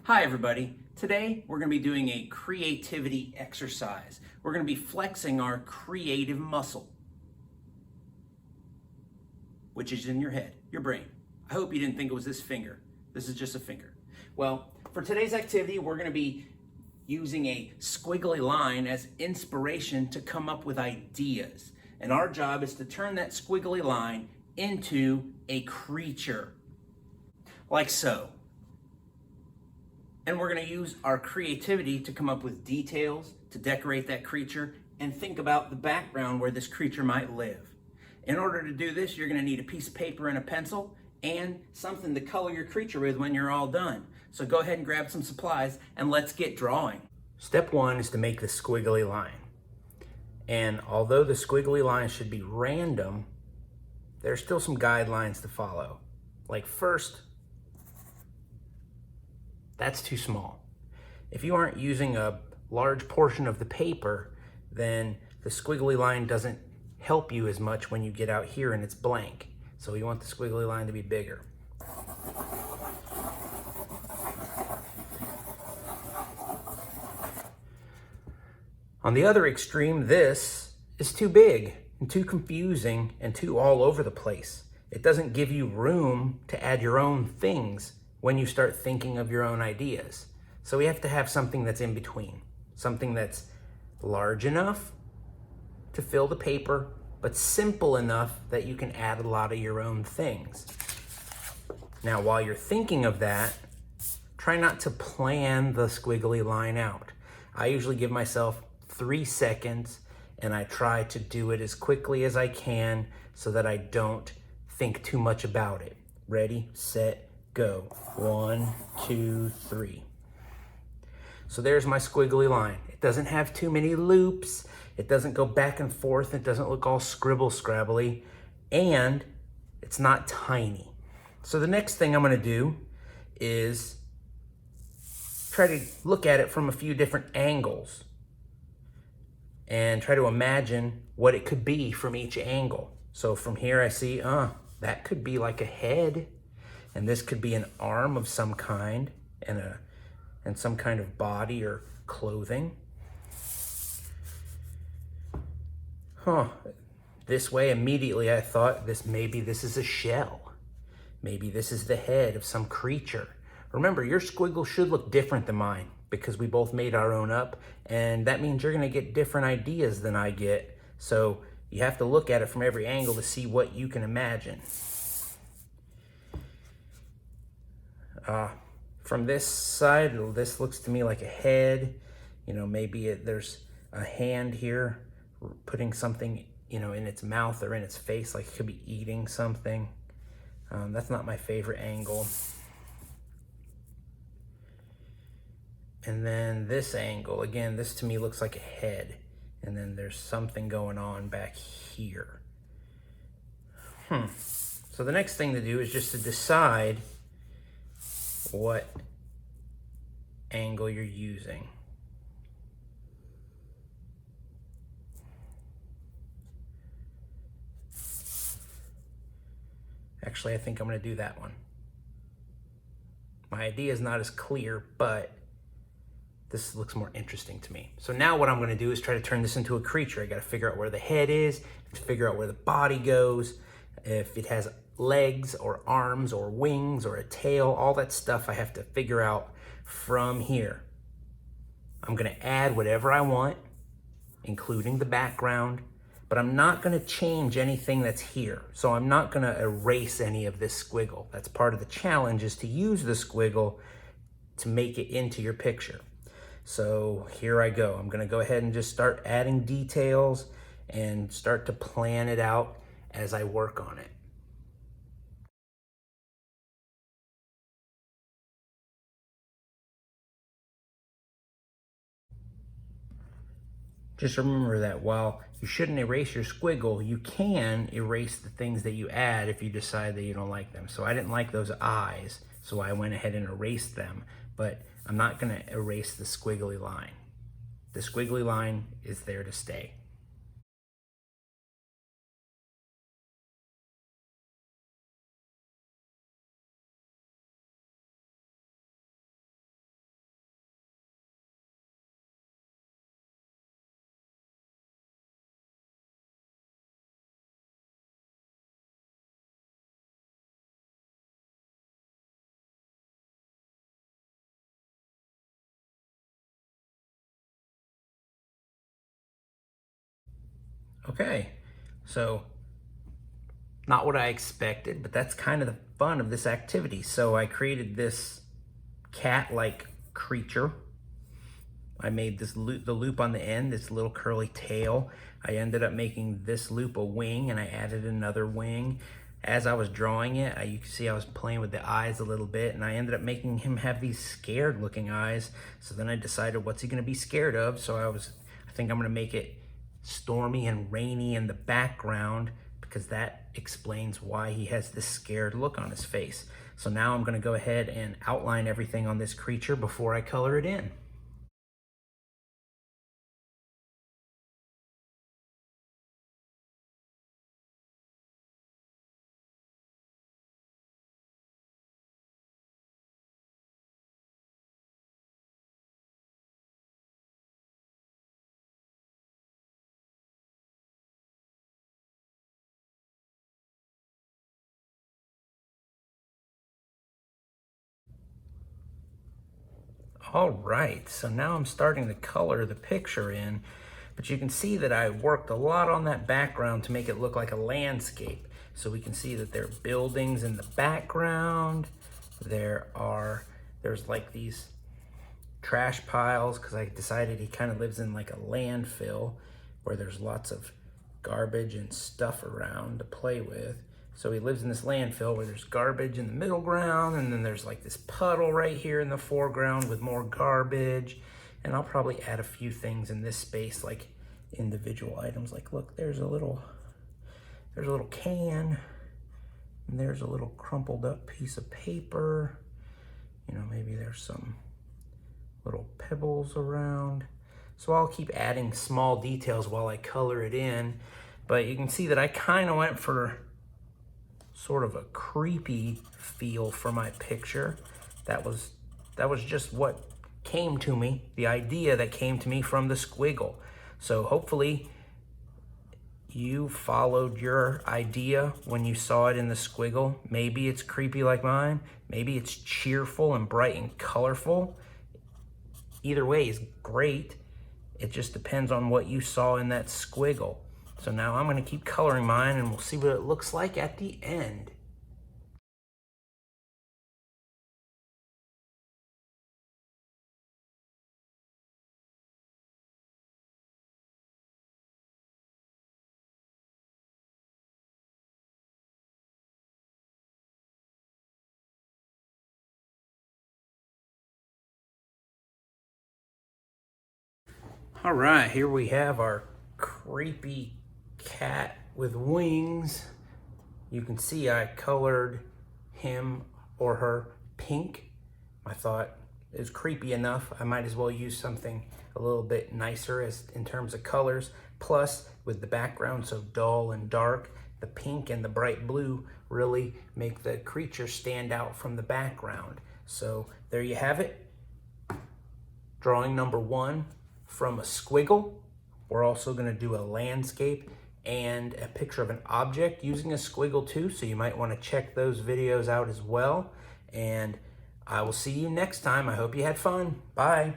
Hi everybody. Today we're going to be doing a creativity exercise. We're going to be flexing our creative muscle, which is in your head, your brain. I hope you didn't think it was this finger. This is just a finger. Well, for today's activity, we're going to be using a squiggly line as inspiration to come up with ideas. And our job is to turn that squiggly line into a creature, like so. And we're going to use our creativity to come up with details, to decorate that creature, and think about the background where this creature might live. In order to do this, you're going to need a piece of paper and a pencil and something to color your creature with when you're all done. So go ahead and grab some supplies and let's get drawing. Step one is to make the squiggly line. And although the squiggly line should be random, there's still some guidelines to follow. Like first, that's too small. If you aren't using a large portion of the paper, then the squiggly line doesn't help you as much when you get out here and it's blank. So you want the squiggly line to be bigger. On the other extreme, this is too big and too confusing and too all over the place. It doesn't give you room to add your own things when you start thinking of your own ideas. So we have to have something that's in between, something that's large enough to fill the paper, but simple enough that you can add a lot of your own things. Now, while you're thinking of that, try not to plan the squiggly line out. I usually give myself 3 seconds and I try to do it as quickly as I can so that I don't think too much about it. Ready, set, go. 1, 2, 3. So there's my squiggly line. It doesn't have too many loops. It doesn't go back and forth. It doesn't look all scribble-scrabbly. And it's not tiny. So the next thing I'm going to do is try to look at it from a few different angles and try to imagine what it could be from each angle. So from here I see, that could be like a head. And this could be an arm of some kind and some kind of body or clothing. This way immediately I thought maybe this is a shell. Maybe this is the head of some creature. Remember, your squiggle should look different than mine because we both made our own up, and that means you're gonna get different ideas than I get. So you have to look at it from every angle to see what you can imagine. From this side, this looks to me like a head. You know, maybe there's a hand here putting something, in its mouth or in its face, like it could be eating something. That's not my favorite angle. And then this angle, again, this to me looks like a head. And then there's something going on back here. So the next thing to do is just to decide what angle you're using. Actually, I think I'm going to do that one. My idea is not as clear, but this looks more interesting to me. So now what I'm going to do is try to turn this into a creature. I got to figure out where the head is, figure out where the body goes, if it has legs or arms or wings or a tail, all that stuff I have to figure out from here. I'm going to add whatever I want, including the background, but I'm not going to change anything that's here. So I'm not going to erase any of this squiggle. That's part of the challenge, is to use the squiggle to make it into your picture. So here I go. I'm going to go ahead and just start adding details and start to plan it out as I work on it. Just remember that while you shouldn't erase your squiggle, you can erase the things that you add if you decide that you don't like them. So I didn't like those eyes, so I went ahead and erased them, but I'm not going to erase the squiggly line. The squiggly line is there to stay. Okay, so not what I expected, but that's kind of the fun of this activity. So I created this cat-like creature. I made this loop, the loop on the end, this little curly tail. I ended up making this loop a wing, and I added another wing. As I was drawing it, you can see I was playing with the eyes a little bit, and I ended up making him have these scared looking eyes. So then I decided, what's he gonna be scared of? So I think I'm gonna make it stormy and rainy in the background, because that explains why he has this scared look on his face. So now I'm gonna go ahead and outline everything on this creature before I color it in. All right, so now I'm starting to color the picture in, but you can see that I worked a lot on that background to make it look like a landscape. So we can see that there are buildings in the background. There's like these trash piles, because I decided he kind of lives in like a landfill where there's lots of garbage and stuff around to play with. So he lives in this landfill where there's garbage in the middle ground, and then there's like this puddle right here in the foreground with more garbage. And I'll probably add a few things in this space, like individual items. Like, look, there's a little can, and there's a little crumpled up piece of paper. You know, maybe there's some little pebbles around. So I'll keep adding small details while I color it in. But you can see that I kind of went for sort of a creepy feel for my picture. That was just what came to me, the idea that came to me from the Squiggle. So hopefully you followed your idea when you saw it in the Squiggle. Maybe it's creepy like mine. Maybe it's cheerful and bright and colorful. Either way is great. It just depends on what you saw in that Squiggle. So now I'm gonna keep coloring mine, and we'll see what it looks like at the end. All right, here we have our creepy cat with wings. You can see I colored him or her pink. I thought it was creepy enough. I might as well use something a little bit nicer in terms of colors. Plus, with the background so dull and dark, the pink and the bright blue really make the creature stand out from the background. So there you have it. Drawing number 1 from a Squiggle. We're also going to do a landscape and a picture of an object using a Squiggle too, so you might want to check those videos out as well. And I will see you next time. I hope you had fun. Bye.